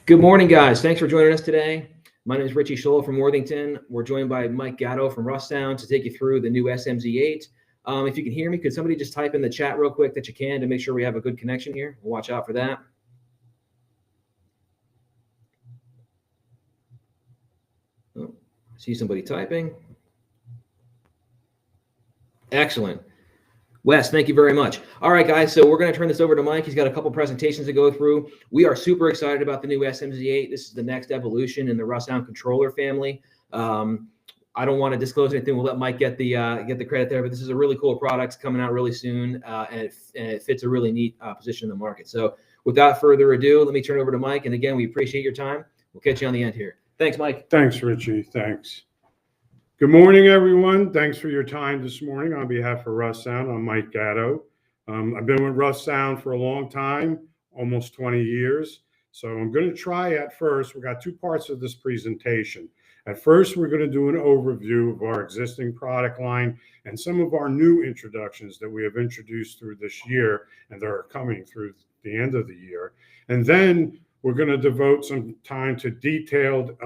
Good morning, guys. Thanks for joining us today. My name is Richie Scholl from Worthington. We're joined by Mike Gatto from Russound to take you through the new SMZ8. If you can hear me, could somebody just type in the chat real quick that you can to make sure we have a good connection here? We'll watch out for that. Oh, I see somebody typing. Excellent. Wes, thank you very much. All right, guys, so we're going to turn this over to Mike. He's got a couple presentations to go through. We are super excited about the new SMZ8. This is the next evolution in the Russound controller family. I don't want to disclose anything. We'll let Mike get the credit there, but this is a really cool product coming out really soon, and it fits a really neat position in the market. So without further ado, let me turn it over to Mike. And again, we appreciate your time. We'll catch you on the end here. Thanks, Mike. Thanks, Richie. Thanks. Good morning, everyone. Thanks for your time this morning. On behalf of Russound, I'm Mike Gatto. I've been with Russound for a long time, almost 20 years. So I'm going to try at first. We've got two parts of this presentation. At first, we're going to do an overview of our existing product line and some of our new introductions that we have introduced through this year and that are coming through the end of the year. And then we're going to devote some time to detailed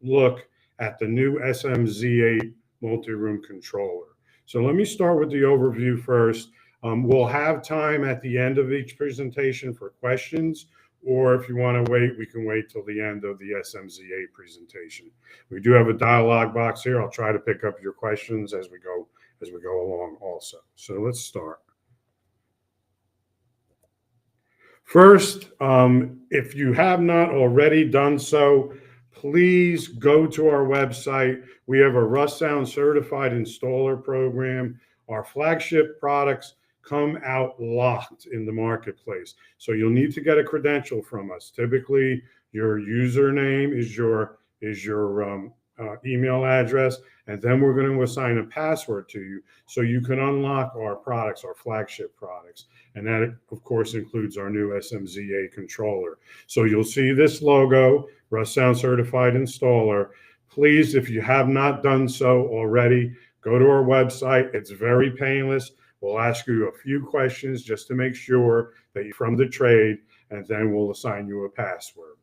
look at the new SMZ8 multi-room controller. So let me start with the overview first. We'll have time at the end of each presentation for questions, or if you want to wait, we can wait till the end of the SMZ8 presentation. We do have a dialog box here. I'll try to pick up your questions as we go along also. So let's start. First, if you have not already done so, please go to our website. We have a Russound certified installer program. Our flagship products come out locked in the marketplace. So you'll need to get a credential from us. Typically, your username is your email address, and then we're going to assign a password to you so you can unlock our products, our flagship products. And that, of course, includes our new SMZ8 controller. So you'll see this logo, Russound Certified Installer. Please, if you have not done so already, go to our website. It's very painless. We'll ask you a few questions just to make sure that you're from the trade, and then we'll assign you a password.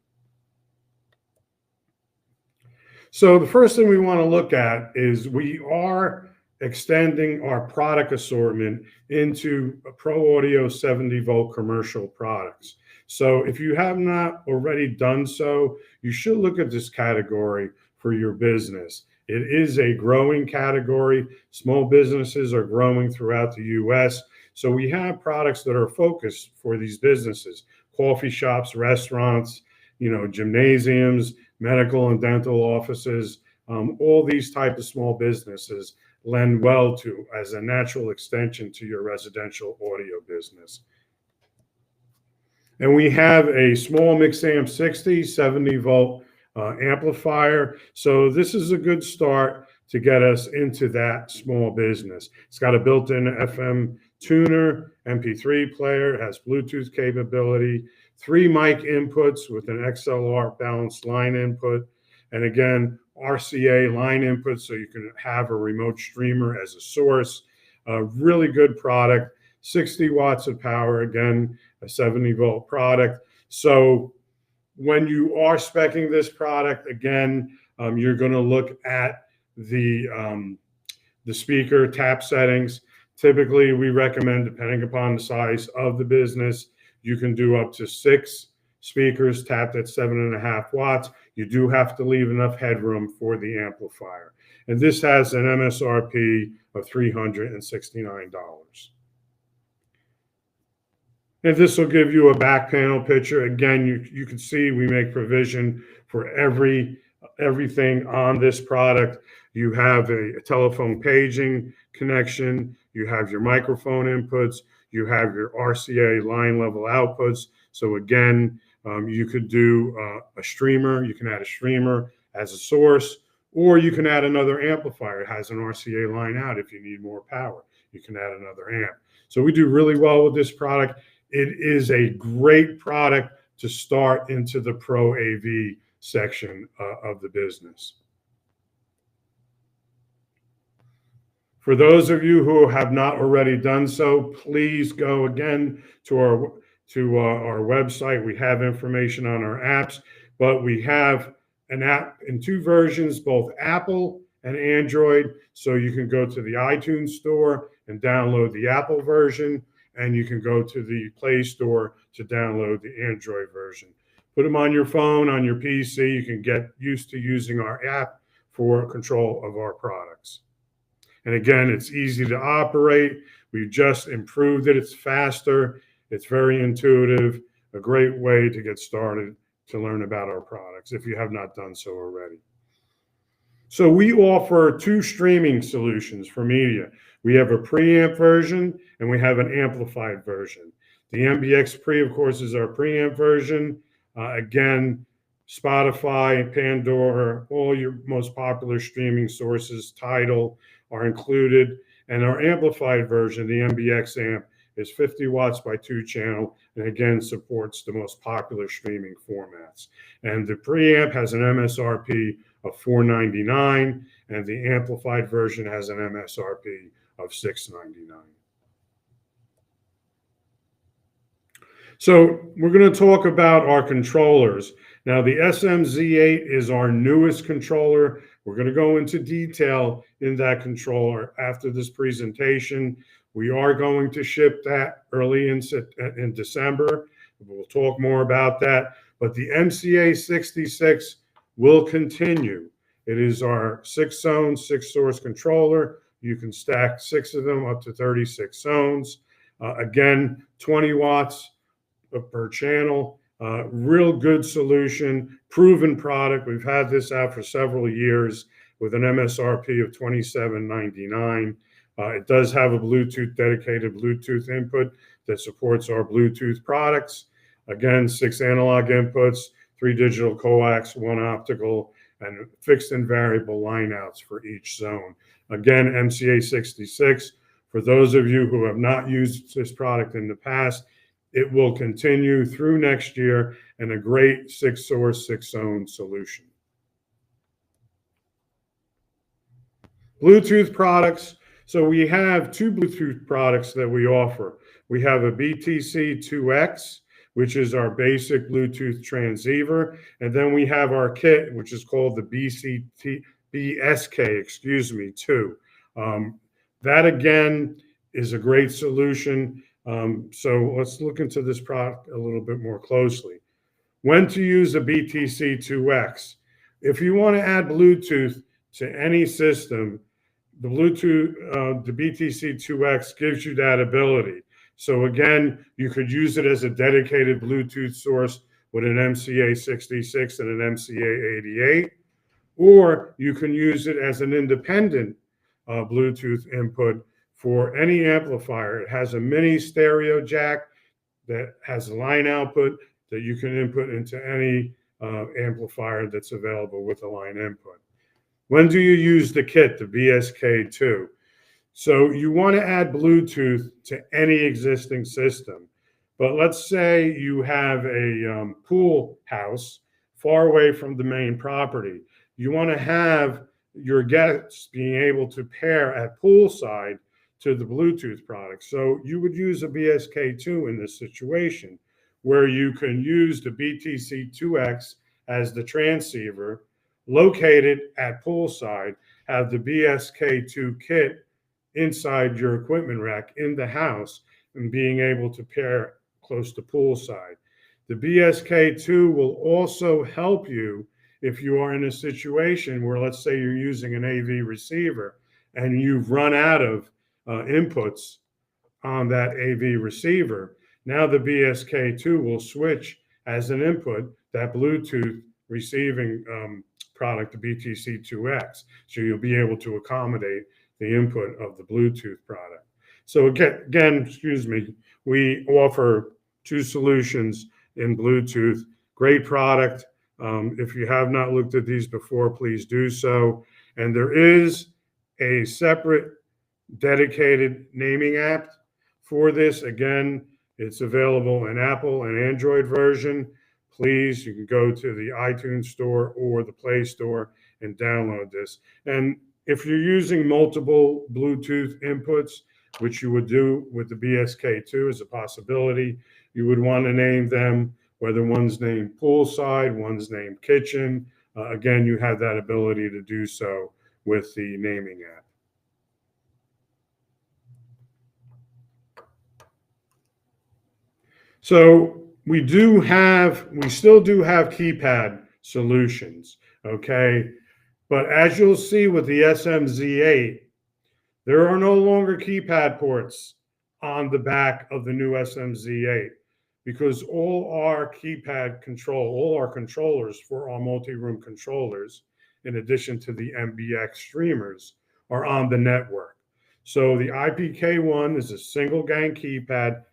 So the first thing we want to look at is we are extending our product assortment into Pro Audio 70-volt commercial products. So if you have not already done so, you should look at this category for your business. It is a growing category. Small businesses are growing throughout the U.S. So we have products that are focused for these businesses: coffee shops, restaurants, gymnasiums, medical and dental offices. All these types of small businesses lend well to as a natural extension to your residential audio business. And we have a small Mixamp 60 70-volt amplifier. So this is a good start to get us into that small business. It's got a built-in FM tuner, MP3 player, it has Bluetooth capability, 3 mic inputs with an XLR balanced line input, and again, RCA line input so you can have a remote streamer as a source. A really good product, 60 watts of power, again, a 70-volt product. So when you are speccing this product, again, you're going to look at the speaker tap settings. Typically, we recommend, depending upon the size of the business, you can do up to 6 speakers tapped at 7.5 watts. You do have to leave enough headroom for the amplifier. And this has an MSRP of $369. And this will give you a back panel picture. Again, you can see we make provision for everything on this product. You have a telephone paging connection. You have your microphone inputs. You have your RCA line level outputs. So again, you could do a streamer. You can add a streamer as a source, or you can add another amplifier. It has an RCA line out if you need more power. You can add another amp. So we do really well with this product. It is a great product to start into the Pro AV section of the business. For those of you who have not already done so, please go again to our website. We have information on our apps. but we have an app in 2 versions, both Apple and Android. So you can go to the iTunes store and download the Apple version, and you can go to the Play Store to download the Android version. Put them on your phone, on your PC. You can get used to using our app for control of our products. And again, it's easy to operate. We've just improved it. It's faster. It's very intuitive. A great way to get started to learn about our products if you have not done so already. So we offer 2 streaming solutions for media. We have a preamp version and we have an amplified version. The MBX Pre, of course, is our preamp version. Again, Spotify, Pandora, all your most popular streaming sources, Tidal, are included. And our amplified version, the MBX amp, is 50 watts by 2 channel, and again supports the most popular streaming formats. And the preamp has an MSRP of $499, and the amplified version has an MSRP of $699. So we're going to talk about our controllers. Now, the SMZ8 is our newest controller. We're going to go into detail in that controller after this presentation. We are going to ship that early in December. We'll talk more about that. But the MCA66 will continue. It is our 6-zone, 6-source controller. You can stack 6 of them up to 36 zones. Again, 20 watts per channel. Real good solution, proven product. We've had this out for several years with an MSRP of $27.99. It does have a dedicated Bluetooth input that supports our Bluetooth products. Again, 6 analog inputs, 3 digital coax, 1 optical, and fixed and variable lineouts for each zone. Again, MCA66. For those of you who have not used this product in the past, it will continue through next year, and a great 6-source, 6-zone solution. Bluetooth products. So we have 2 Bluetooth products that we offer. We have a BTC2X, which is our basic Bluetooth transceiver, and then we have our kit, which is called the BSK 2. That again is a great solution. So let's look into this product a little bit more closely. When to use a BTC2X. If you want to add Bluetooth to any system, the BTC2X gives you that ability. So again, you could use it as a dedicated Bluetooth source with an MCA66 and an MCA88, or you can use it as an independent Bluetooth input for any amplifier. It has a mini stereo jack that has a line output that you can input into any amplifier that's available with a line input. When do you use the kit, the BSK2? So you want to add Bluetooth to any existing system. But let's say you have a pool house far away from the main property. You want to have your guests being able to pair at poolside to the Bluetooth product. So you would use a BSK2 in this situation, where you can use the BTC2X as the transceiver, located at poolside, have the BSK2 kit inside your equipment rack in the house, and being able to pair close to poolside. The BSK2 will also help you if you are in a situation where, let's say you're using an AV receiver and you've run out of inputs on that AV receiver. Now the BSK2 will switch as an input that Bluetooth receiving product, the BTC2X. So you'll be able to accommodate the input of the Bluetooth product. So again, we offer 2 solutions in Bluetooth. Great product. If you have not looked at these before, please do so. And there is a separate dedicated naming app for this. Again, it's available in Apple and Android version. Please, you can go to the iTunes store or the Play Store and download this. And if you're using multiple Bluetooth inputs, which you would do with the BSK2 as a possibility, you would want to name them whether one's named poolside, one's named kitchen. Again, you have that ability to do so with the naming app. So we still do have keypad solutions, okay? But as you'll see with the SMZ8, there are no longer keypad ports on the back of the new SMZ8 because all our controllers for our multi-room controllers, in addition to the MBX streamers, are on the network. So the IPK1 is a single gang keypad,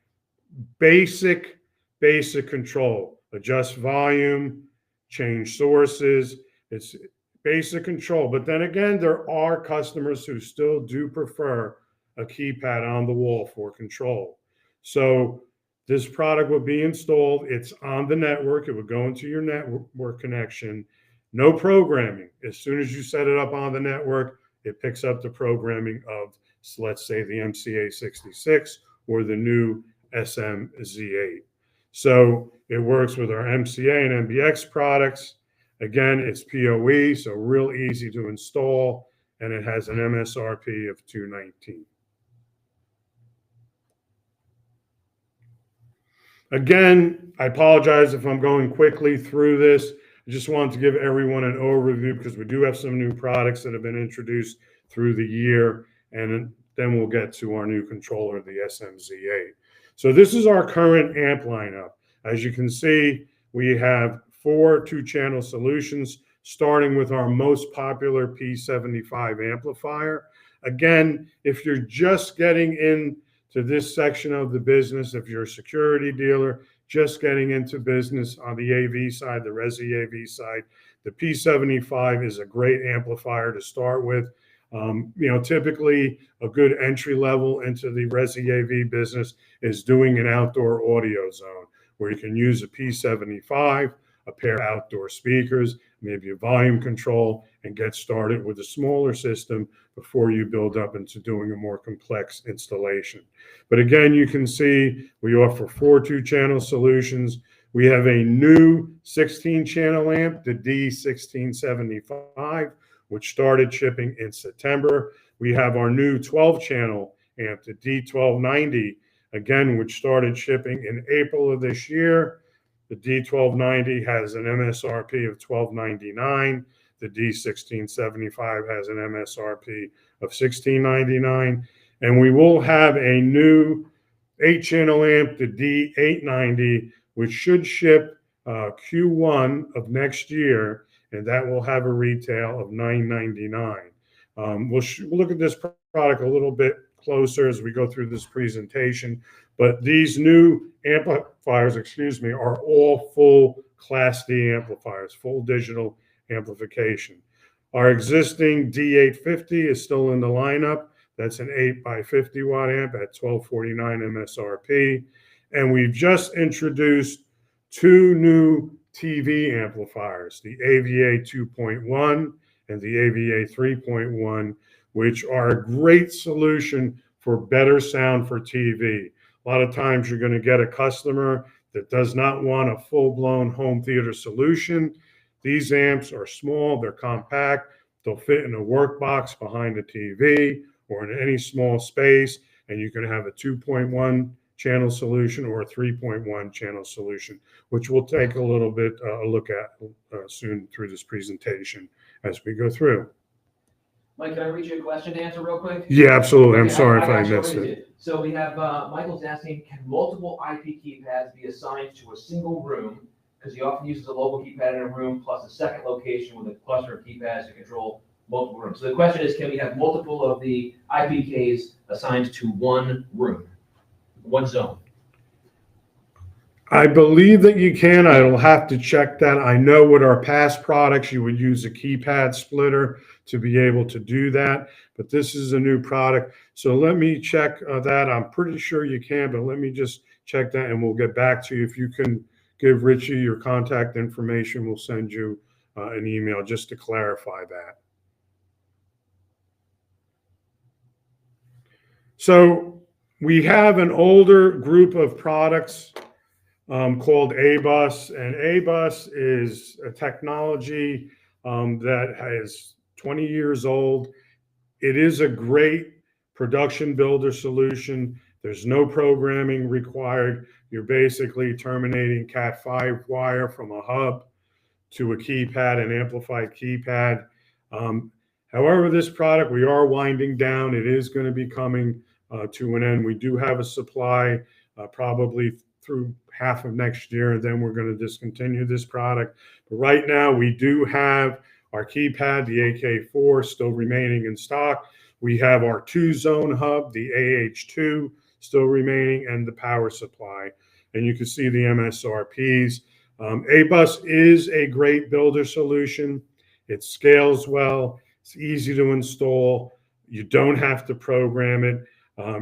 basic control, adjust volume, change sources. It's basic control. But then again, there are customers who still do prefer a keypad on the wall for control. So this product will be installed. It's on the network. It would go into your network connection. No programming. As soon as you set it up on the network, it picks up the programming of, let's say, the MCA66 or the new SMZ8. So it works with our MCA and MBX products. Again, it's PoE, so real easy to install, and it has an MSRP of $219. Again, I apologize if I'm going quickly through this. I just wanted to give everyone an overview because we do have some new products that have been introduced through the year, and then we'll get to our new controller, the SMZ8. So this is our current amp lineup. As you can see, we have 4 2-channel solutions, starting with our most popular P75 amplifier. Again, if you're just getting into this section of the business, if you're a security dealer, just getting into business on the AV side, the Resi AV side, the P75 is a great amplifier to start with. Typically a good entry level into the Resi AV business is doing an outdoor audio zone where you can use a P75, a pair of outdoor speakers, maybe a volume control, and get started with a smaller system before you build up into doing a more complex installation. But again, you can see we offer 4 2-channel solutions. We have a new 16-channel amp, the D1675, which started shipping in September. We have our new 12-channel amp, the D1290, again, which started shipping in April of this year. The D1290 has an MSRP of $12.99. The D1675 has an MSRP of $16.99. And we will have a new 8-channel amp, the D890, which should ship Q1 of next year, and that will have a retail of $9.99. We'll look at this product a little bit closer as we go through this presentation, but these new amplifiers, are all full Class D amplifiers, full digital amplification. Our existing D850 is still in the lineup. That's an 8x50 watt amp at $12.49 MSRP. And we've just introduced 2 new TV amplifiers, the AVA 2.1 and the AVA 3.1, which are a great solution for better sound for TV. A lot of times you're going to get a customer that does not want a full-blown home theater solution. These amps are small, they're compact, they'll fit in a work box behind the TV or in any small space, and you can have a 2.1 channel solution or a 3.1 channel solution, which we'll take a little bit a look at soon through this presentation as we go through. Mike, can I read you a question to answer real quick? Yeah, absolutely. I'm Okay, sorry if I got you. missed it. So we have Michael's asking, can multiple IP keypads be assigned to a single room? Because he often uses a local keypad in a room plus a second location with a cluster of keypads to control multiple rooms. So the question is, can we have multiple of the IPKs assigned to one room, one zone? I believe that you can. I will have to check that. I know with our past products, you would use a keypad splitter to be able to do that, but this is a new product. So let me check that. I'm pretty sure you can, but let me just check that and we'll get back to you. If you can give Richie your contact information, we'll send you an email just to clarify that. So we have an older group of products called A-Bus, and A-Bus is a technology that is 20 years old. It is a great production builder solution. There's no programming required. You're basically terminating Cat5 wire from a hub to a keypad, an amplified keypad. Um, However, this product we are winding down. It is going to be coming to an end. We do have a supply probably through half of next year, and then we're going to discontinue this product. But right now, we do have our keypad, the AK4, still remaining in stock. We have our 2-zone hub, the AH2, still remaining, and the power supply. And you can see the MSRPs. A-Bus is a great builder solution. It scales well. It's easy to install. You don't have to program it.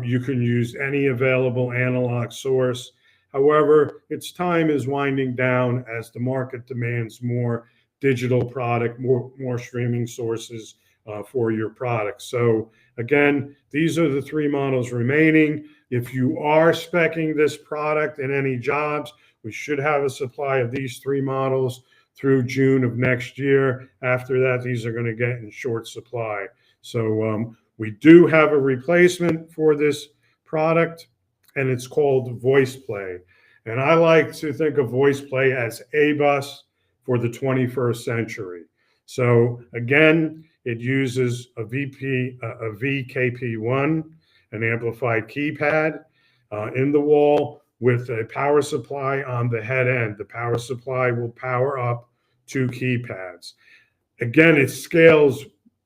You can use any available analog source. However, its time is winding down as the market demands more digital product, more streaming sources for your product. So again, these are the 3 models remaining. If you are speccing this product in any jobs, we should have a supply of these 3 models through June of next year. After that, these are going to get in short supply. So we do have a replacement for this product, and it's called VoicePlay. And I like to think of VoicePlay as A-Bus for the 21st century. So again, it uses a VKP1, an amplified keypad in the wall with a power supply on the head end. The power supply will power up 2 keypads. Again, it scales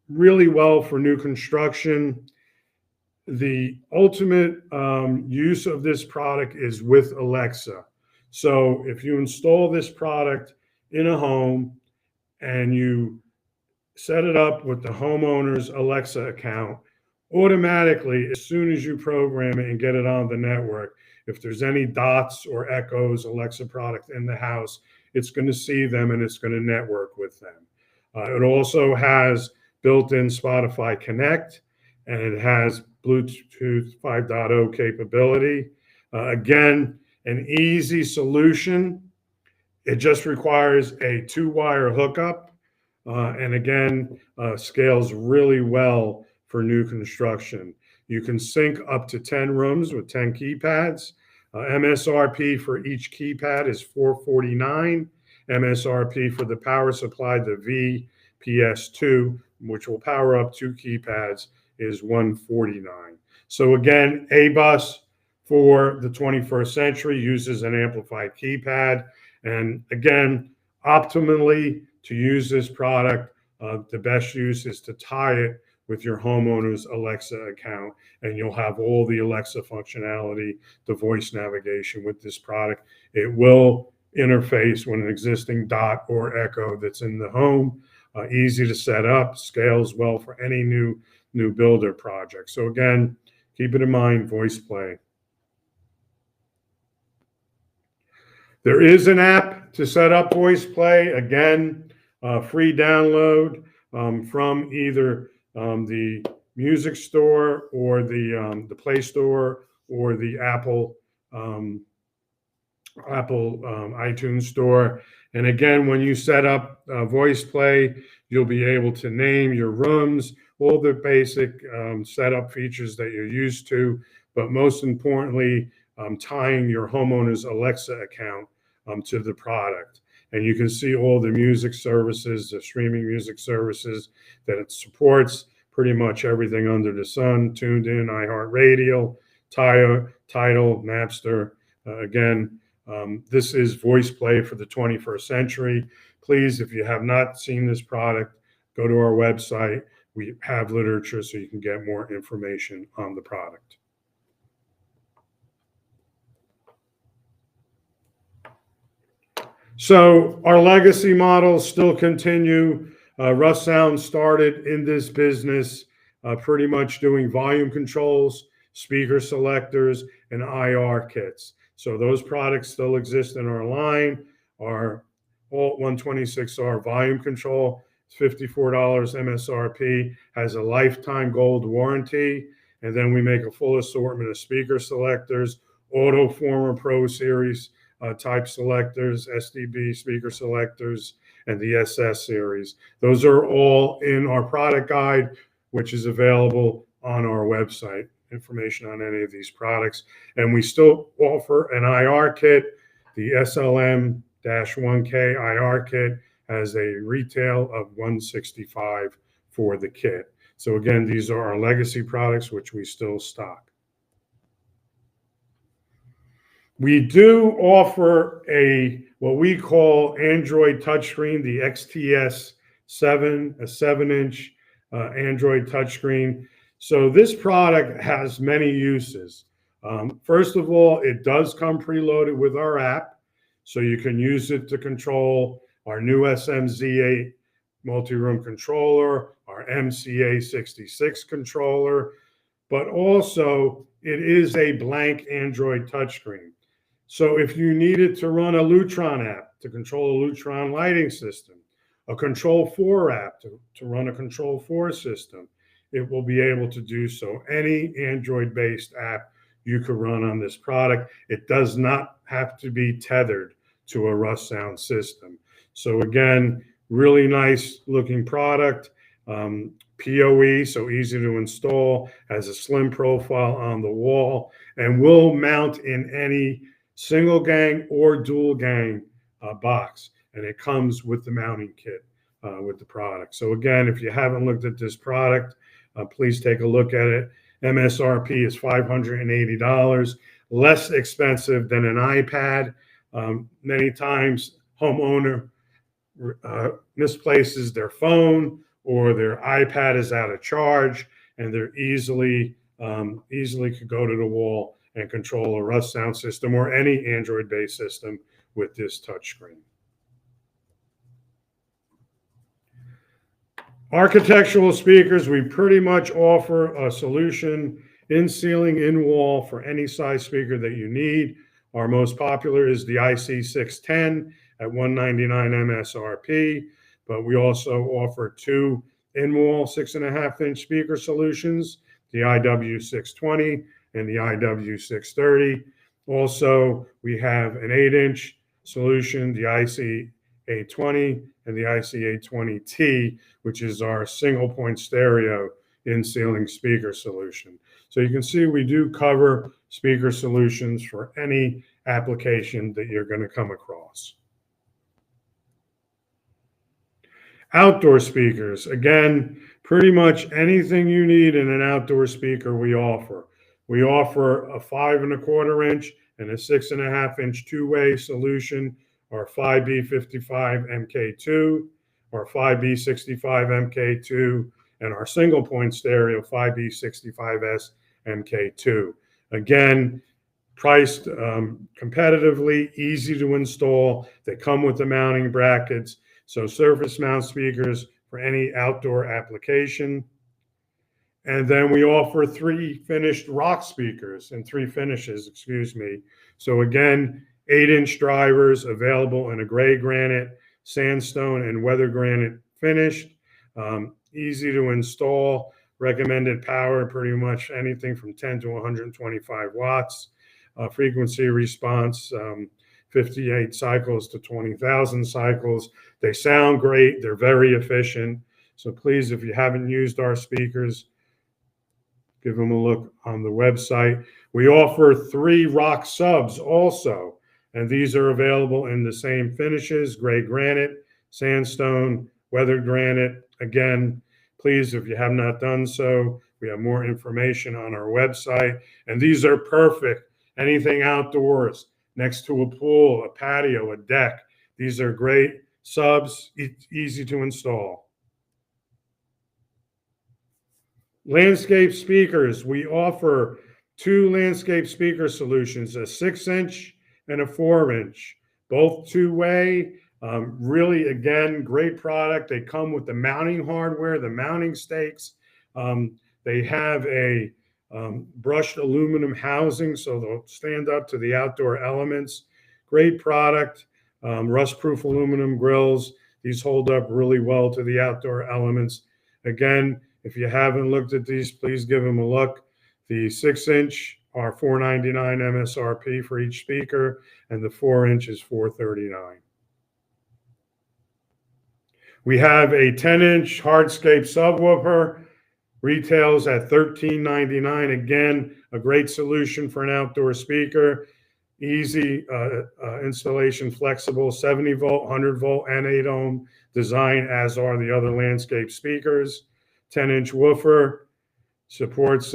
really well for new construction. The ultimate use of this product is with Alexa. So if you install this product in a home and you set it up with the homeowner's Alexa account, automatically, as soon as you program it and get it on the network, if there's any dots or echoes, Alexa product in the house, it's going to see them and it's going to network with them. It also has built-in Spotify Connect, and it has Bluetooth 5.0 capability. Again, an easy solution. It just requires a 2-wire hookup, and again, scales really well for new construction. You can sync up to 10 rooms with 10 keypads. MSRP for each keypad is $449. MSRP for the power supply, the VPS2, which will power up 2 keypads, is $149. So again, A-Bus for the 21st century uses an amplified keypad. And again, optimally, to use this product, the best use is to tie it with your homeowner's Alexa account, and you'll have all the Alexa functionality, the voice navigation with this product. It will interface with an existing dot or echo that's in the home. Easy to set up, scales well for any new builder project. So again, keep it in mind, VoicePlay. There is an app to set up VoicePlay. Again, free download from either the music store or the Play Store or the Apple iTunes Store. And again, when you set up VoicePlay, you'll be able to name your rooms, all the basic setup features that you're used to, but most importantly, tying your homeowner's Alexa account to the product. And you can see all the music services, the streaming music services that it supports, pretty much everything under the sun, TuneIn, iHeartRadio, Tidal, Napster. Again, this is VoicePlay for the 21st century. Please, if you have not seen this product, go to our website. We have literature so you can get more information on the product. So our legacy models still continue. Russound started in this business pretty much doing volume controls, speaker selectors, and IR kits. So those products still exist in our line. Our Alt 126R volume control is $54 MSRP, has a lifetime gold warranty. And then we make a full assortment of speaker selectors, Auto Former Pro Series type selectors, SDB speaker selectors, and the SS series. Those are all in our product guide, which is available on our website. Information on any of these products. And we still offer an IR kit. The SLM-1K IR kit has a retail of $165 for the kit. So again, these are our legacy products, which we still stock. We do offer what we call Android touchscreen, the XTS7, a 7-inch Android touchscreen. So this product has many uses. First of all, it does come preloaded with our app, so you can use it to control our new SMZ8 multi-room controller, our MCA66 controller, but also it is a blank Android touchscreen. So if you needed to run a Lutron app to control a Lutron lighting system, a Control 4 app to run a Control 4 system, it will be able to do so. Any Android-based app you could run on this product. It does not have to be tethered to a Russound system. So again, really nice looking product. PoE, so easy to install, has a slim profile on the wall, and will mount in any single gang or dual gang box. And it comes with the mounting kit with the product. So again, if you haven't looked at this product, please take a look at it. MSRP is $580, less expensive than an iPad. Many times homeowner misplaces their phone or their iPad is out of charge, and they're easily could go to the wall and control a Russound system or any Android-based system with this touchscreen. Architectural speakers, we pretty much offer a solution in ceiling, in wall for any size speaker that you need. Our most popular is the IC610 at $199 MSRP, but we also offer two in-wall 6.5-inch speaker solutions, the IW620 and the IW630. Also, we have an 8-inch solution, the IC820 and the IC820T, which is our single point stereo in ceiling speaker solution. So you can see we do cover speaker solutions for any application that you're going to come across. Outdoor speakers, again, pretty much anything you need in an outdoor speaker we offer. We offer a 5.25 inch and a 6.5-inch two-way solution, our 5B55 MK2, our 5B65 MK2, and our single point stereo 5B65S MK2. Again, priced competitively, easy to install. They come with the mounting brackets. So surface mount speakers for any outdoor application. And then we offer three finishes, excuse me. So again, 8-inch drivers available in a gray granite, sandstone, and weather granite finished. Easy to install. Recommended power, pretty much anything from 10 to 125 watts. Frequency response, 58 cycles to 20,000 cycles. They sound great. They're very efficient. So please, if you haven't used our speakers, give them a look on the website. We offer 3 rock subs also, and these are available in the same finishes, gray granite, sandstone, weathered granite. Again, please, if you have not done so, we have more information on our website. And these are perfect. Anything outdoors, next to a pool, a patio, a deck. These are great subs, easy to install. Landscape speakers. We offer 2 landscape speaker solutions, a 6-inch and a 4-inch, both two-way. Really, again, great product. They come with the mounting hardware, the mounting stakes. They have a brushed aluminum housing, so they'll stand up to the outdoor elements. Great product. Rust-proof aluminum grills. These hold up really well to the outdoor elements. Again, if you haven't looked at these, please give them a look. The 6-inch are $499 MSRP for each speaker, and the 4-inch is $439. We have a 10-inch hardscape subwoofer, retails at $1399. Again, a great solution for an outdoor speaker. Easy installation, flexible, 70 volt, 100 volt, and 8 ohm design, as are the other landscape speakers. 10-inch woofer, supports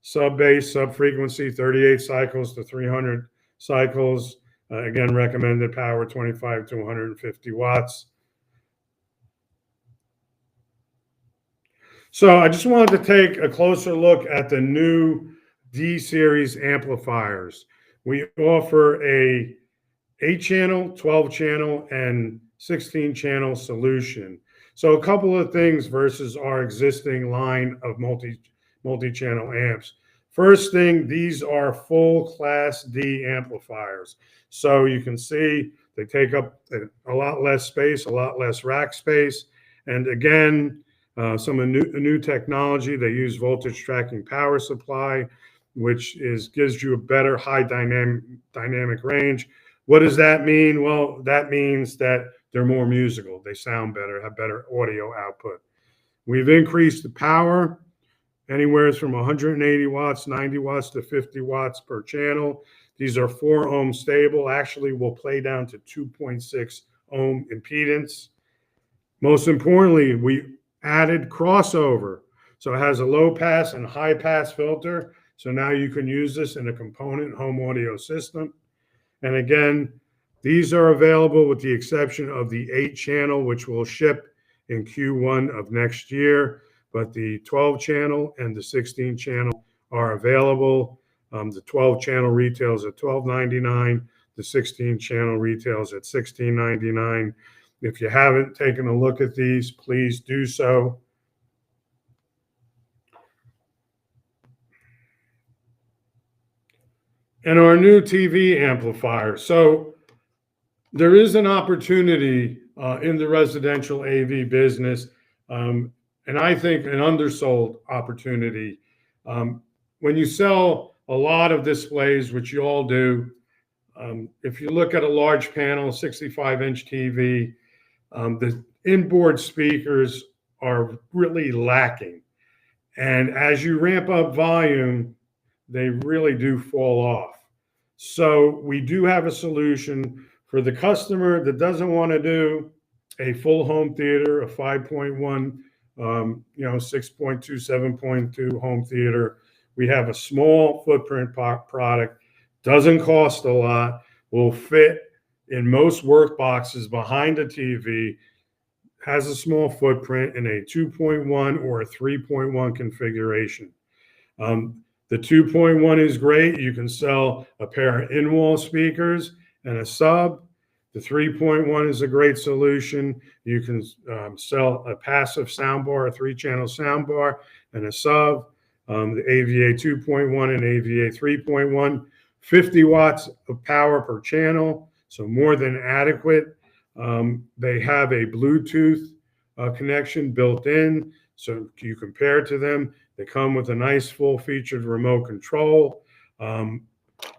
sub bass, sub frequency, 38 cycles to 300 cycles. Again, recommended power 25 to 150 watts. So I just wanted to take a closer look at the new D-series amplifiers. We offer a 8-channel, 12-channel, and 16-channel solution. So a couple of things versus our existing line of multi-channel amps. First thing, these are full Class D amplifiers. So you can see they take up a lot less space, a lot less rack space. And again, some new technology. They use voltage tracking power supply, which gives you a better high dynamic range. What does that mean? Well, that means that they're more musical. They sound better, have better audio output. We've increased the power anywhere from 180 watts, 90 watts to 50 watts per channel. These are 4 ohm stable. Actually, will play down to 2.6 ohm impedance. Most importantly, we added crossover. So it has a low pass and high pass filter. So now you can use this in a component home audio system. And again, these are available with the exception of the 8-channel, which will ship in Q1 of next year. But the 12-channel and the 16-channel are available. The 12-channel retails at $12.99. The 16-channel retails at $16.99. If you haven't taken a look at these, please do so. And our new TV amplifier. So there is an opportunity in the residential AV business, and I think an undersold opportunity. When you sell a lot of displays, which you all do, if you look at a large panel, 65-inch TV, the inboard speakers are really lacking. And as you ramp up volume, they really do fall off. So we do have a solution for the customer that doesn't want to do a full home theater, a 5.1, 6.2, 7.2 home theater. We have a small footprint product, doesn't cost a lot, will fit in most work boxes behind a TV, has a small footprint in a 2.1 or a 3.1 configuration. The 2.1 is great. You can sell a pair of in-wall speakers and a sub. The 3.1 is a great solution. You can sell a passive soundbar, a 3-channel soundbar, and a sub. The AVA 2.1 and AVA 3.1, 50 watts of power per channel, so more than adequate. They have a Bluetooth connection built in, so you compare to them. They come with a nice full-featured remote control. Have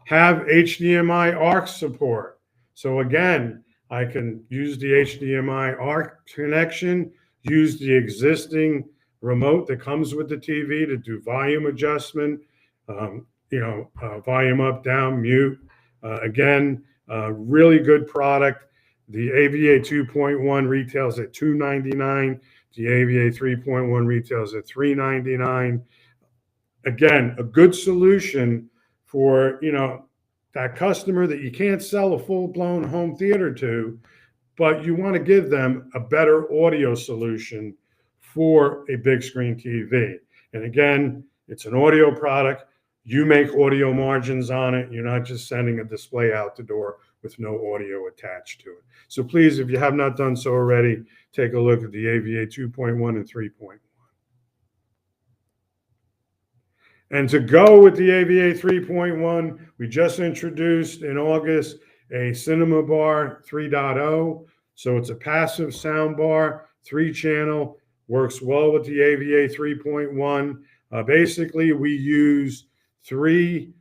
HDMI ARC support. So again, I can use the HDMI ARC connection, use the existing remote that comes with the TV to do volume adjustment, volume up, down, mute. Again, really good product. The AVA 2.1 retails at $299. The AVA 3.1 retails at $399. Again, a good solution for, that customer that you can't sell a full-blown home theater to, but you want to give them a better audio solution for a big screen TV. And again, it's an audio product. You make audio margins on it. You're not just sending a display out the door with no audio attached to it. So please, if you have not done so already, take a look at the AVA 2.1 and 3.1. And to go with the AVA 3.1, we just introduced in August a Cinema Bar 3.0. So it's a passive sound bar, 3-channel, works well with the AVA 3.1. Basically, we use 3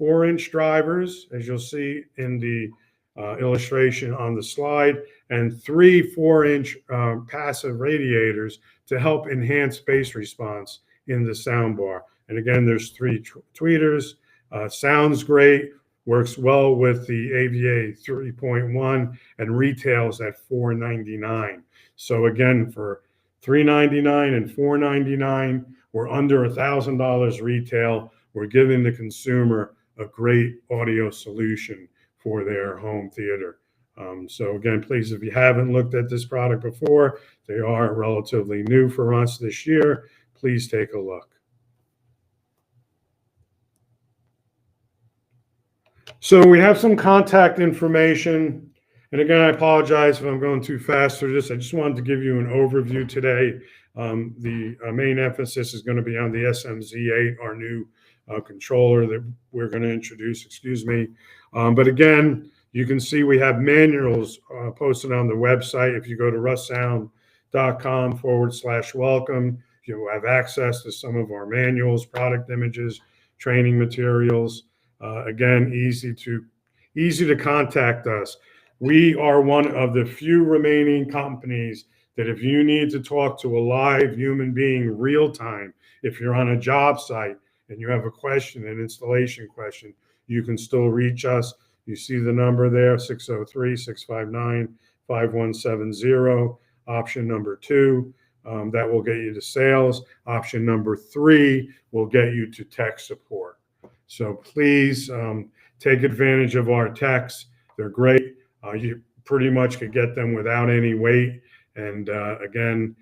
4-inch drivers, as you'll see in the illustration on the slide, and 3 4-inch passive radiators to help enhance bass response in the soundbar. And again, there's 3 tweeters. Sounds great, works well with the AVA 3.1, and retails at $499. So again, for $399 and $499, we're under $1,000 retail. We're giving the consumer a great audio solution for their home theater. So again, please, if you haven't looked at this product before, they are relatively new for us this year. Please take a look. So we have some contact information. And again, I apologize if I'm going too fast through this. I just wanted to give you an overview today. The main emphasis is going to be on the SMZ8, our new controller that we're going to introduce, but again, you can see we have manuals posted on the website. If you go to russound.com/welcome, you have access to some of our manuals, product images, training materials. Again, easy to contact us. We are one of the few remaining companies that if you need to talk to a live human being real time, if you're on a job site and you have a question, an installation question, you can still reach us. You see the number there, 603-659-5170. Option number 2, that will get you to sales. Option number 3 will get you to tech support. So please take advantage of our techs. They're great. You pretty much could get them without any wait. And again,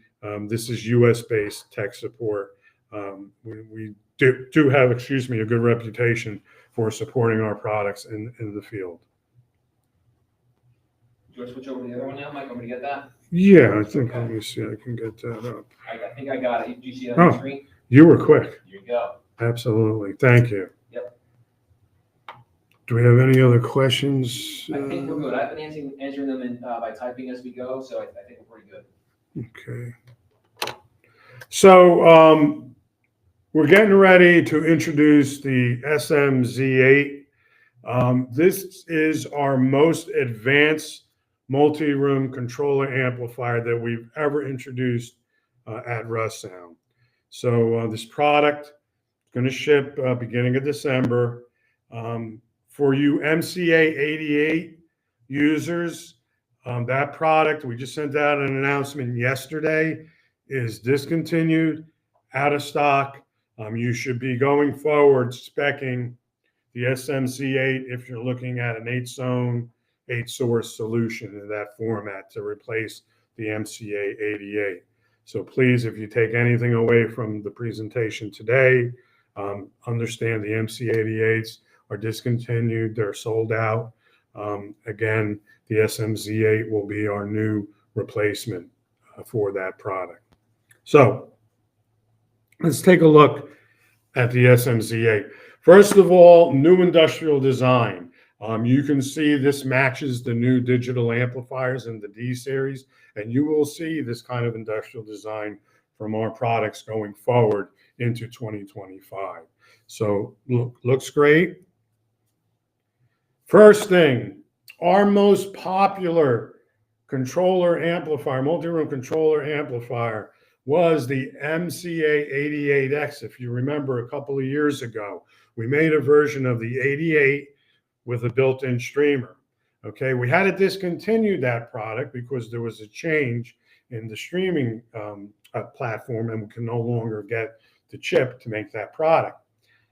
this is US-based tech support. We do have, a good reputation for supporting our products in the field. Do you want to switch over to the other one now, Mike? Want me to get that? Yeah, I think, let me see, I can get that up. I think I got it. Do you see that on the screen? You were quick. Here you go. Absolutely. Thank you. Yep. Do we have any other questions? I think we're good. I've been answering them by typing as we go, so I think we're pretty good. Okay. So we're getting ready to introduce the SMZ8. This is our most advanced multi-room controller amplifier that we've ever introduced at Russound. So this product is going to ship beginning of December. For you MCA88 users, that product, we just sent out an announcement yesterday, is discontinued, out of stock. You should be going forward speccing the SMZ8 if you're looking at an 8-zone, 8-source solution in that format to replace the MCA88. So please, if you take anything away from the presentation today, understand the MCA88s are discontinued, they're sold out. Again, the SMZ8 will be our new replacement for that product. So let's take a look at the SMZ8. First of all, new industrial design. You can see this matches the new digital amplifiers in the D series, and you will see this kind of industrial design from our products going forward into 2025. So looks great. First thing, our most popular controller amplifier, multi-room controller amplifier, was the MCA88X. If you remember a couple of years ago, we made a version of the 88 with a built-in streamer. Okay, we had to discontinue that product because there was a change in the streaming platform, and we can no longer get the chip to make that product.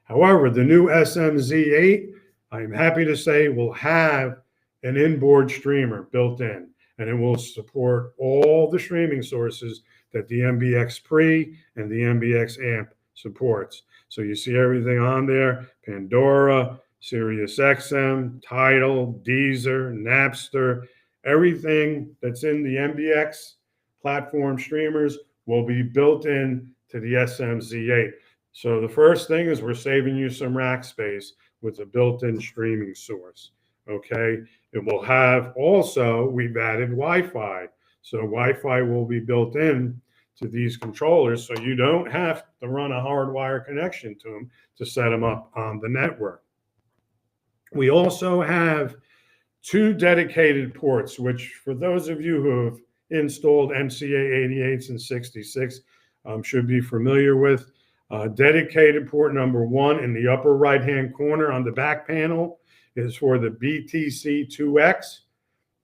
However, the new SMZ8, I'm happy to say, will have an inboard streamer built in, and it will support all the streaming sources that the MBX Pre and the MBX Amp supports. So you see everything on there: Pandora, SiriusXM, Tidal, Deezer, Napster. Everything that's in the MBX platform streamers will be built in to the SMZ8. So the first thing is we're saving you some rack space with a built-in streaming source. Okay, it will have also, we've added Wi-Fi. So Wi-Fi will be built in to these controllers, so you don't have to run a hardwire connection to them to set them up on the network. We also have 2 dedicated ports, which for those of you who have installed MCA88s and 66 should be familiar with. Dedicated port number 1 in the upper right-hand corner on the back panel is for the BTC2X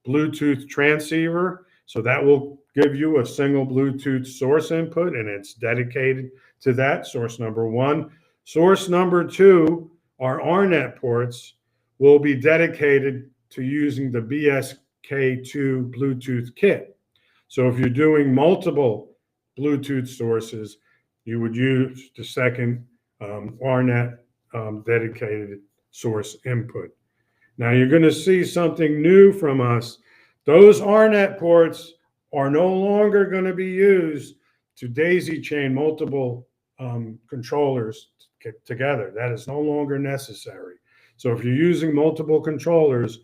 Bluetooth transceiver. So that will give you a single Bluetooth source input, and it's dedicated to that, source number 1. Source number 2, our RNet ports, will be dedicated to using the BSK2 Bluetooth kit. So if you're doing multiple Bluetooth sources, you would use the second RNet dedicated source input. Now you're going to see something new from us. Those RNet ports are no longer going to be used to daisy chain multiple controllers together. That is no longer necessary. So if you're using multiple controllers,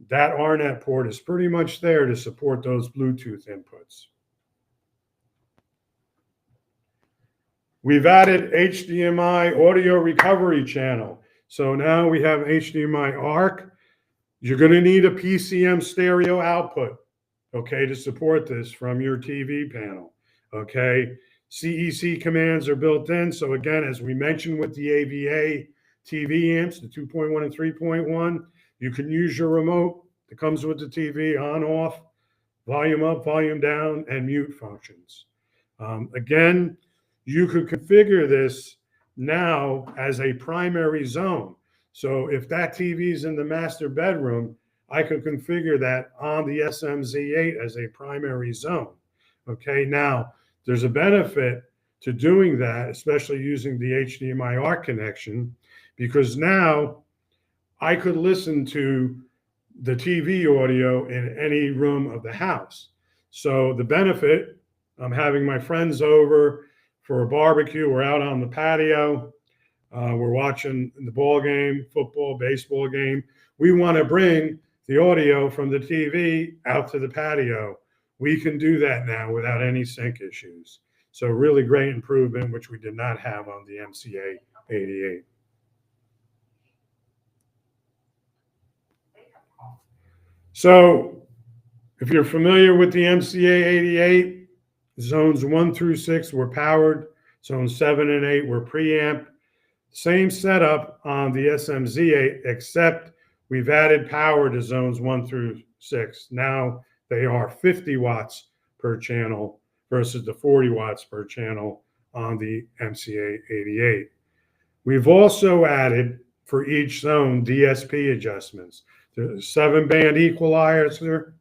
that RNet port is pretty much there to support those Bluetooth inputs. We've added HDMI audio recovery channel. So now we have HDMI ARC. You're going to need a PCM stereo output, okay, to support this from your TV panel, okay? CEC commands are built in. So again, as we mentioned with the AVA TV amps, the 2.1 and 3.1, you can use your remote that comes with the TV on, off, volume up, volume down, and mute functions. Again, you could configure this now as a primary zone. So if that TV is in the master bedroom, I could configure that on the SMZ8 as a primary zone. Okay, now there's a benefit to doing that, especially using the HDMI ARC connection, because now I could listen to the TV audio in any room of the house. So the benefit, I'm having my friends over for a barbecue, we're out on the patio, we're watching the ball game, football, baseball game. We want to bring the audio from the TV out to the patio. We can do that now without any sync issues. So really great improvement, which we did not have on the MCA88. So if you're familiar with the MCA88, zones 1 through 6 were powered. Zones 7 and 8 were preamp. Same setup on the SMZ8, except we've added power to zones 1 through 6. Now they are 50 watts per channel versus the 40 watts per channel on the MCA88. We've also added for each zone DSP adjustments. There's a 7-band equalizer,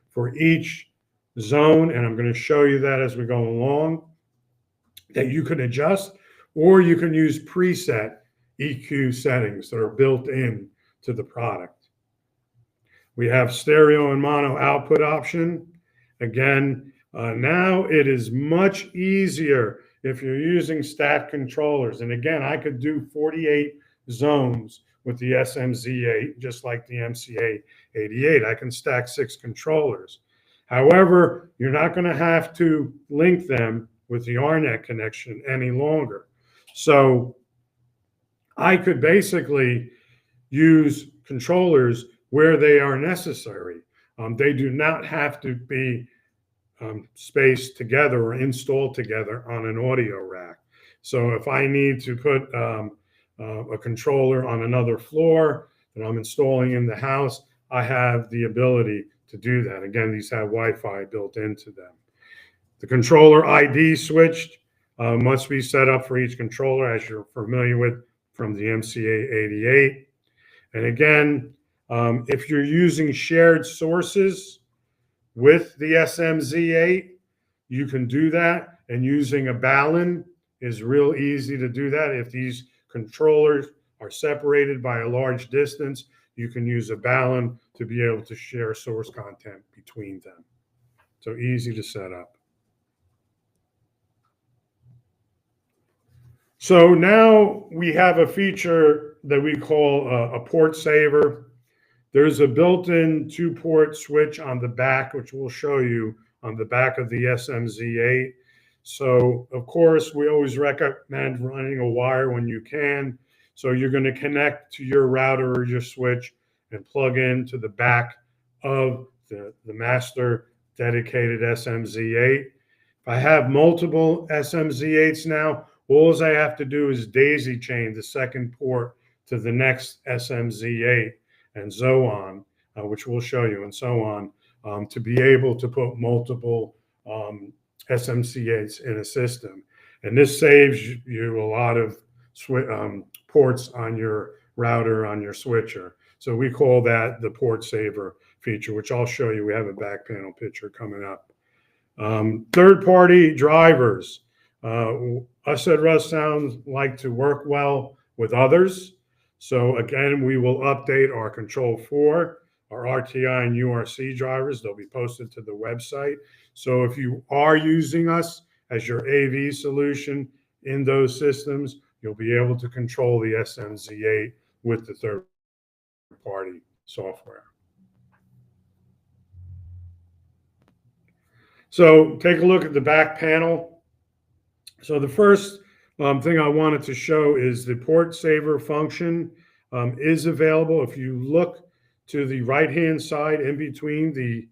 for each zone, and I'm going to show you that as we go along, that you can adjust, or you can use preset EQ settings that are built in to the product. We have stereo and mono output option. Again, now it is much easier if you're using stack controllers. And again, I could do 48 zones with the SMZ8, just like the MCA88. I can stack 6 controllers. However, you're not going to have to link them with the RNet connection any longer. So I could basically use controllers where they are necessary. They do not have to be spaced together or installed together on an audio rack. So if I need to put a controller on another floor that I'm installing in the house, I have the ability to do that. Again, these have Wi-Fi built into them. The controller ID switch must be set up for each controller, as you're familiar with from the MCA88. And again, if you're using shared sources with the SMZ8, you can do that. And using a balun is real easy to do that. If these controllers are separated by a large distance, you can use a balun to be able to share source content between them. So easy to set up. So now we have a feature that we call a port saver. There's a built-in 2-port switch on the back, which we'll show you on the back of the SMZ8. So of course, we always recommend running a wire when you can. So you're going to connect to your router or your switch and plug into the back of the master dedicated SMZ8. If I have multiple SMZ8s now, all I have to do is daisy chain the second port to the next SMZ8 and so on, which we'll show you, and so on, to be able to put multiple SMZ8s in a system. And this saves you a lot of ports on your router, on your switcher. So we call that the port saver feature, which I'll show you. We have a back panel picture coming up. Third-party drivers. Us at Russound like to work well with others. So again, we will update our Control 4, our RTI and URC drivers. They'll be posted to the website. So if you are using us as your AV solution in those systems, you'll be able to control the SMZ8 with the third-party software. So take a look at the back panel. So the first thing I wanted to show is the port saver function is available. If you look to the right-hand side in between the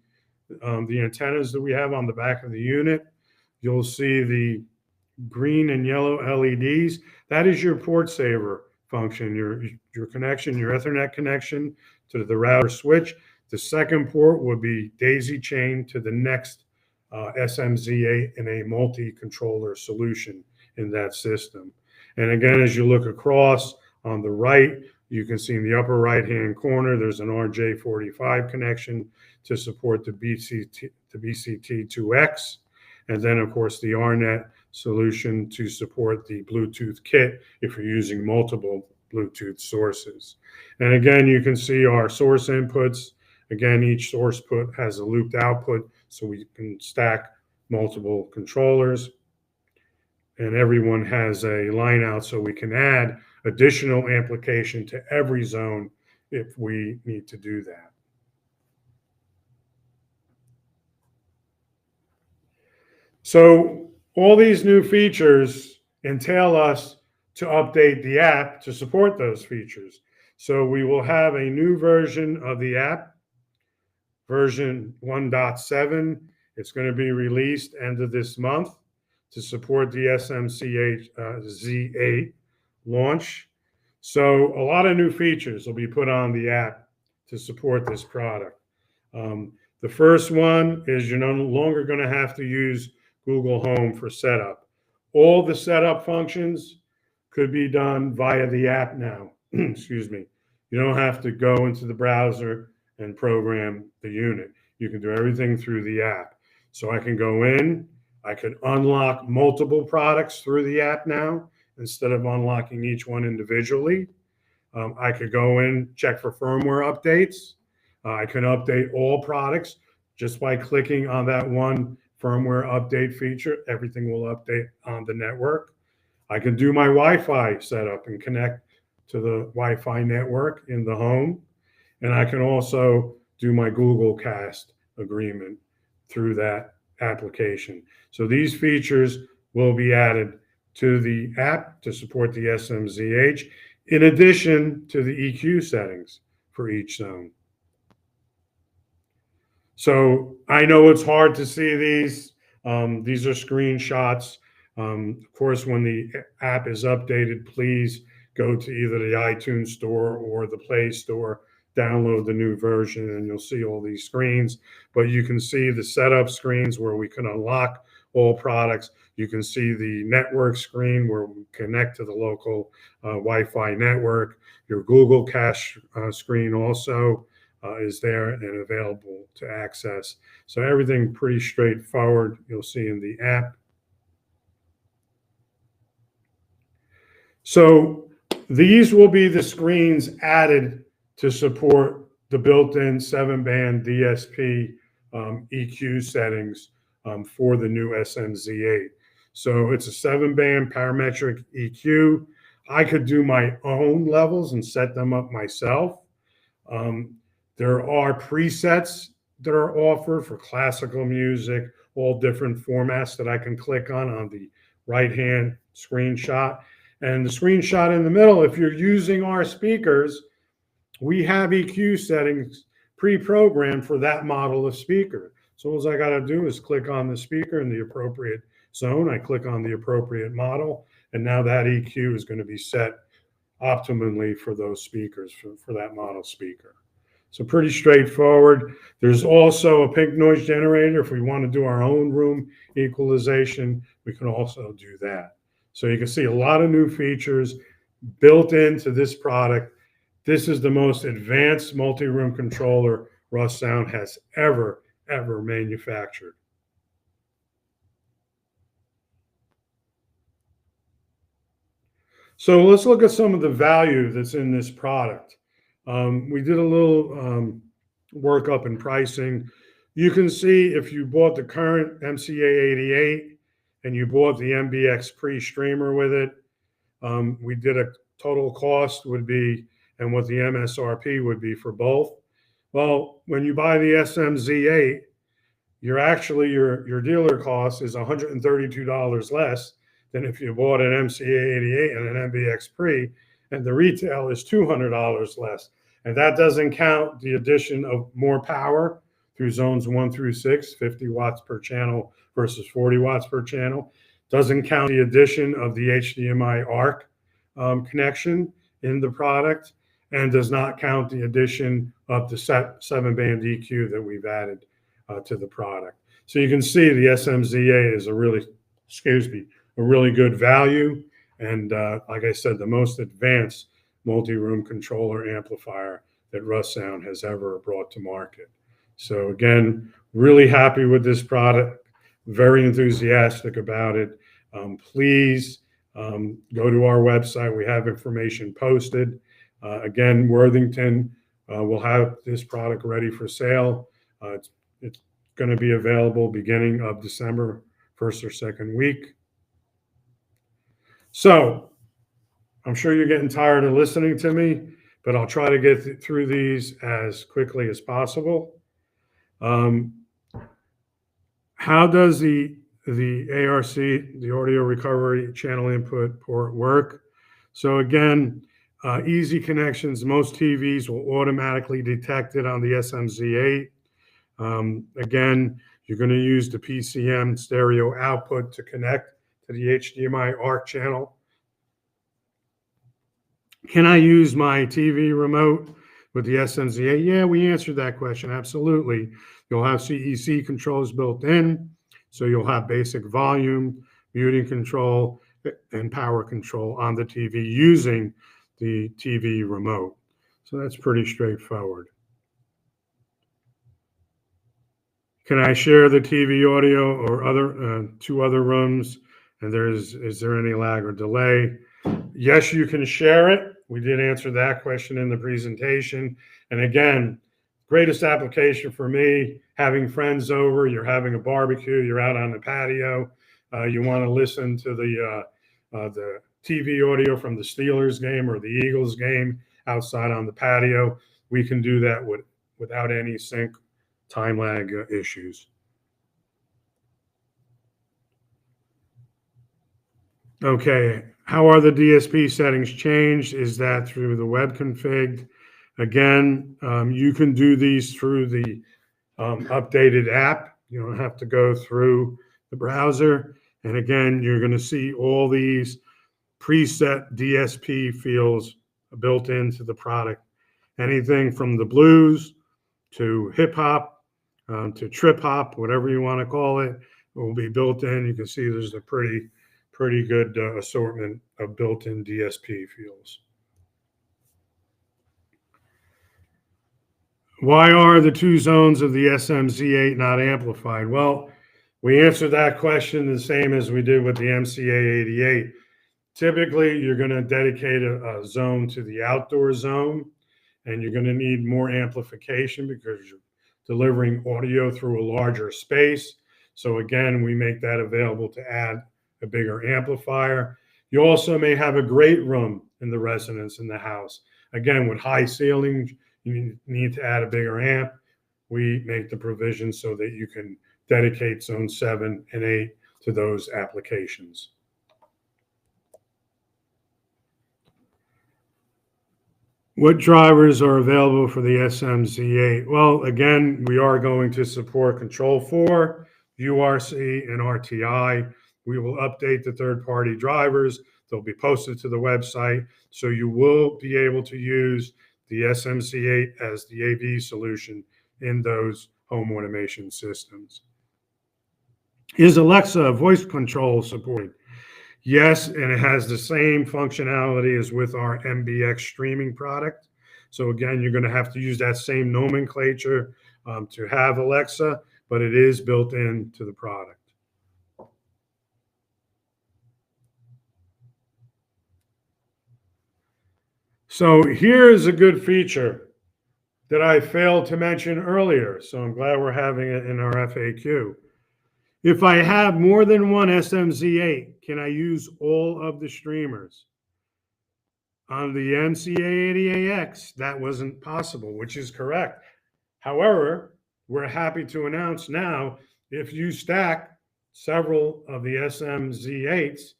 antennas that we have on the back of the unit, you'll see the green and yellow LEDs. That is your port saver function, your connection, your Ethernet connection to the router switch. The second port would be daisy chained to the next SMZ8 in a multi-controller solution in that system. And again, as you look across on the right, you can see in the upper right-hand corner, there's an RJ45 connection to support the BCT2X. And then, of course, the RNet solution to support the Bluetooth kit if you're using multiple Bluetooth sources. And again, you can see our source inputs. Again, each source put has a looped output, so we can stack multiple controllers. And everyone has a line out, so we can add additional amplification to every zone if we need to do that. So all these new features entail us to update the app to support those features. So we will have a new version of the app, version 1.7. It's going to be released end of this month to support the SMZ8 launch. So a lot of new features will be put on the app to support this product. The first one is you're no longer going to have to use Google Home for setup. All the setup functions could be done via the app now. Excuse me. You don't have to go into the browser and program the unit. You can do everything through the app. So I can go in, I could unlock multiple products through the app now instead of unlocking each one individually. I could go in, check for firmware updates. I can update all products just by clicking on that one firmware update feature. Everything will update on the network. I can do my Wi-Fi setup and connect to the Wi-Fi network in the home. And I can also do my Google Cast agreement through that application. So these features will be added to the app to support the SMZ8, in addition to the EQ settings for each zone. So I know it's hard to see these. These are screenshots. Of course, when the app is updated, please go to either the iTunes store or the Play Store, download the new version, and you'll see all these screens. But you can see the setup screens where we can unlock all products. You can see the network screen where we connect to the local Wi-Fi network. Your Google Cache screen also is there and available to access. So everything pretty straightforward you'll see in the app. So these will be the screens added to support the built-in 7-band DSP EQ settings for the new SMZ8. So it's a 7-band parametric EQ. I could do my own levels and set them up myself. There are presets that are offered for classical music, all different formats that I can click on the right-hand screenshot. And the screenshot in the middle, if you're using our speakers, we have EQ settings pre-programmed for that model of speaker. So all I got to do is click on the speaker in the appropriate zone. I click on the appropriate model, and now that EQ is going to be set optimally for those speakers, for that model speaker. So pretty straightforward. There's also a pink noise generator. If we want to do our own room equalization, we can also do that. So you can see a lot of new features built into this product. This is the most advanced multi-room controller Russound has ever manufactured. So let's look at some of the value that's in this product. We did a little workup in pricing. You can see if you bought the current MCA88 and you bought the MBX pre-streamer with it, we did a total cost would be, and what the MSRP would be for both. Well, when you buy the SMZ8, your dealer cost is $132 less than if you bought an MCA88 and an MBX pre, and the retail is $200 less. And that doesn't count the addition of more power through zones 1 through 6, 50 watts per channel versus 40 watts per channel. Doesn't count the addition of the HDMI ARC connection in the product, and does not count the addition of the 7-band EQ that we've added to the product. So you can see the SMZ8 is a really good value. And like I said, the most advanced multi-room controller amplifier that Russound has ever brought to market. So again, really happy with this product, very enthusiastic about it. Please go to our website. We have information posted. Again, Worthington will have this product ready for sale. It's going to be available beginning of December, 1st or 2nd week. So I'm sure you're getting tired of listening to me, but I'll try to get through these as quickly as possible. How does the ARC, the audio recovery channel input port, work? So again, easy connections. Most TVs will automatically detect it on the SMZ8. Again, you're going to use the PCM stereo output to connect to the HDMI ARC channel. Can I use my TV remote with the SMZ8? Yeah, we answered that question. Absolutely. You'll have CEC controls built in. So you'll have basic volume, muting control, and power control on the TV using the TV remote. So that's pretty straightforward. Can I share the TV audio or other 2 other rooms? And is there any lag or delay? Yes, you can share it. We did answer that question in the presentation. And again, greatest application for me, having friends over, you're having a barbecue, you're out on the patio, you want to listen to the TV audio from the Steelers game or the Eagles game outside on the patio. We can do that without any sync time lag issues. Okay, how are the DSP settings changed? Is that through the web config? Again, you can do these through the updated app. You don't have to go through the browser. And again, you're going to see all these preset DSP fields built into the product. Anything from the blues to hip hop to trip hop, whatever you want to call it, will be built in. You can see there's a pretty good assortment of built-in DSP fields. Why are the 2 zones of the SMZ8 not amplified? Well, we answered that question the same as we did with the MCA88. Typically, you're going to dedicate a zone to the outdoor zone, and you're going to need more amplification because you're delivering audio through a larger space. So again, we make that available to add a bigger amplifier. You also may have a great room in the residence in the house. Again, with high ceilings, you need to add a bigger amp. We make the provision so that you can dedicate zone 7 and 8 to those applications. What drivers are available for the SMZ8? Well, again, we are going to support Control 4, URC, and RTI. We will update the third-party drivers. They'll be posted to the website, so you will be able to use the SMZ8 as the AV solution in those home automation systems. Is Alexa voice control supported? Yes, and it has the same functionality as with our MBX streaming product. So again, you're going to have to use that same nomenclature to have Alexa, but it is built into the product. So here's a good feature that I failed to mention earlier. So I'm glad we're having it in our FAQ. If I have more than one SMZ8, can I use all of the streamers? On the MCA88X, that wasn't possible, which is correct. However, we're happy to announce now, if you stack several of the SMZ8s,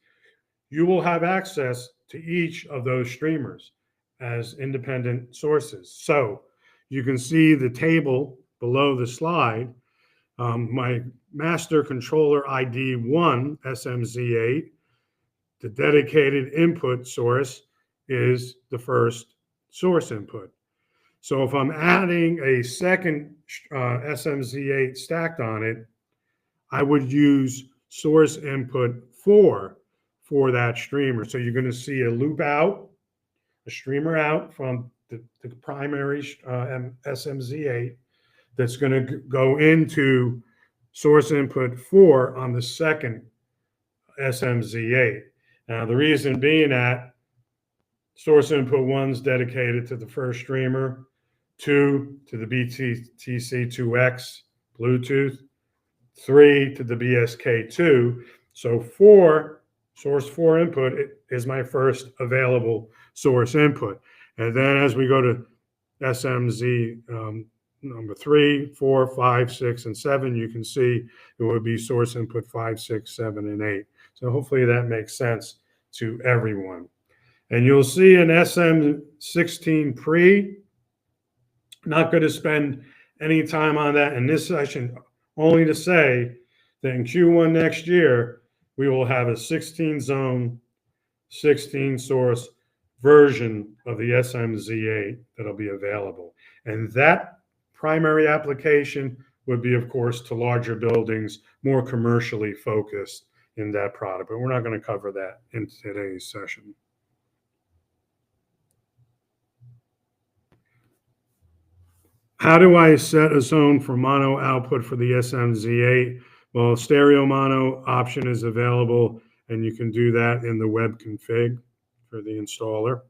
you will have access to each of those streamers as independent sources. So you can see the table below the slide. My master controller ID1 SMZ8, the dedicated input source is the first source input. So if I'm adding a second SMZ8 stacked on it, I would use source input 4 for that streamer. So you're going to see a loop out, a streamer out from the primary SMZ8 that's going to go into source input 4 on the second SMZ8. Now, the reason being that source input 1 is dedicated to the first streamer, 2 to the BTC2X Bluetooth, 3 to the BSK2. So 4, source 4 input is my first available source input. And then as we go to SMZ number 3, 4, 5, 6, and 7, you can see it would be source input 5, 6, 7, and 8. So hopefully that makes sense to everyone. And you'll see an SM16 pre. Not going to spend any time on that in this session, only to say that in Q1 next year, we will have a 16 zone, 16 source version of the SMZ8 that'll be available. And that primary application would be, of course, to larger buildings, more commercially focused in that product. But we're not going to cover that in today's session. How do I set a zone for mono output for the SMZ8? Well, stereo mono option is available, and you can do that in the web config for the installer.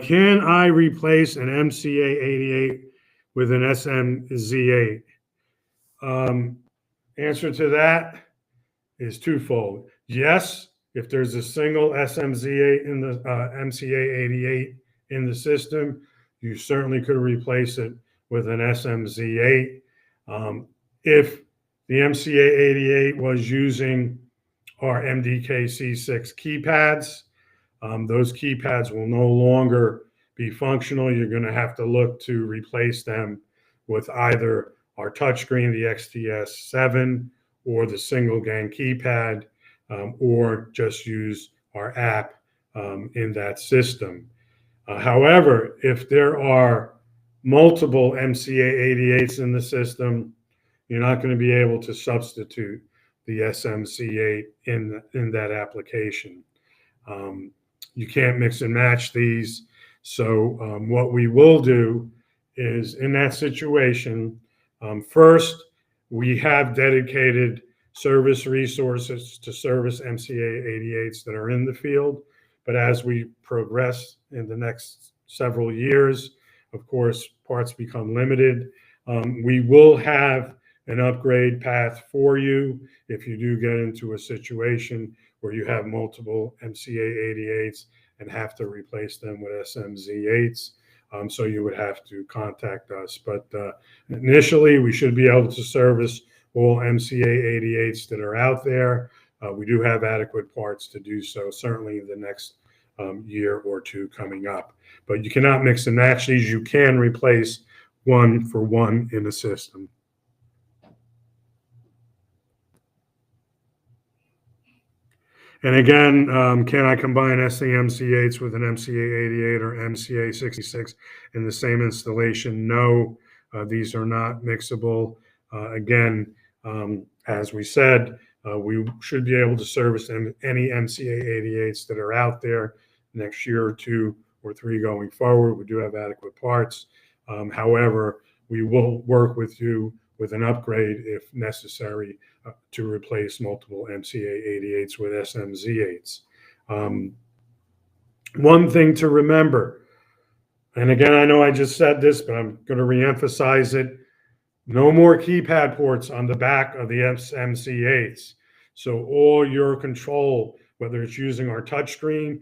Can I replace an MCA88 with an SMZ8? Answer to that is twofold. Yes, if there's a single SMZ8 in the MCA88 in the system, you certainly could replace it with an SMZ8. If the MCA88 was using our MDK-C6 keypads, those keypads will no longer be functional. You're going to have to look to replace them with either our touchscreen, the XTS7, or the single gang keypad, or just use our app in that system. However, if there are multiple MCA88s in the system, you're not going to be able to substitute the SMZ8 in that application. You can't mix and match these. So what we will do is, in that situation, first, we have dedicated service resources to service MCA88s that are in the field. But as we progress in the next several years, of course, parts become limited. We will have an upgrade path for you if you do get into a situation where you have multiple MCA88s and have to replace them with SMZ8s. So you would have to contact us. But initially, we should be able to service all MCA88s that are out there. We do have adequate parts to do so, certainly in the next year or two coming up. But you cannot mix and match these. You can replace one for one in the system. And again, can I combine SMZ8s with an MCA88 or MCA66 in the same installation? No, these are not mixable. Again, as we said, we should be able to service any MCA88s that are out there next year or 2 or 3 going forward. We do have adequate parts. However, we will work with you with an upgrade if necessary to replace multiple MCA88s with SMZ8s. One thing to remember, and again, I know I just said this, but I'm going to reemphasize it. No more keypad ports on the back of the SMZ8s. So all your control, whether it's using our touchscreen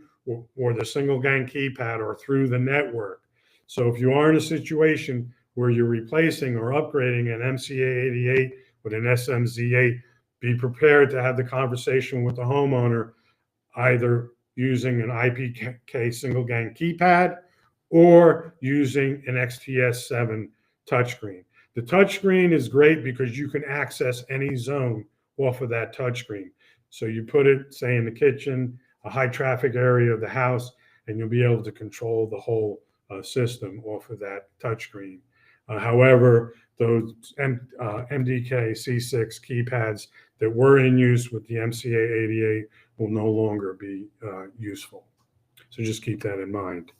or the single gang keypad or through the network. So if you are in a situation where you're replacing or upgrading an MCA88 with an SMZ8, be prepared to have the conversation with the homeowner, either using an IPK single gang keypad or using an XTS7 touchscreen. The touchscreen is great because you can access any zone off of that touchscreen. So you put it, say, in the kitchen, a high traffic area of the house, and you'll be able to control the whole system off of that touchscreen. However, those MDK C6 keypads that were in use with the MCA88 will no longer be useful. So just keep that in mind.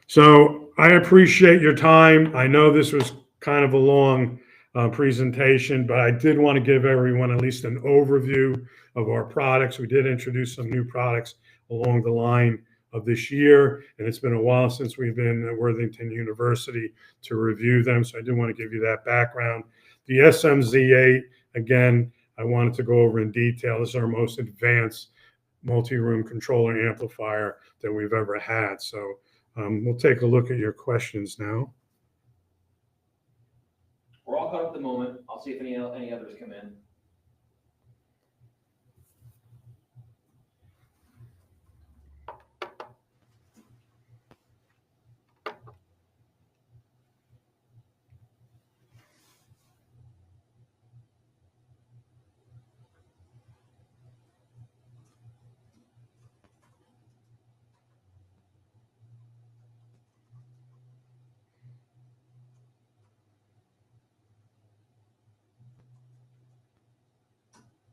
So I appreciate your time. I know this was kind of a long presentation, but I did want to give everyone at least an overview of our products. We did introduce some new products along the line of this year, and it's been a while since we've been at Worthington University to review them, so I did want to give you that background. The SMZ8, again, I wanted to go over in detail. This is our most advanced multi-room controller amplifier that we've ever had. So we'll take a look at your questions now. We're all caught up at the moment. I'll see if any others come in.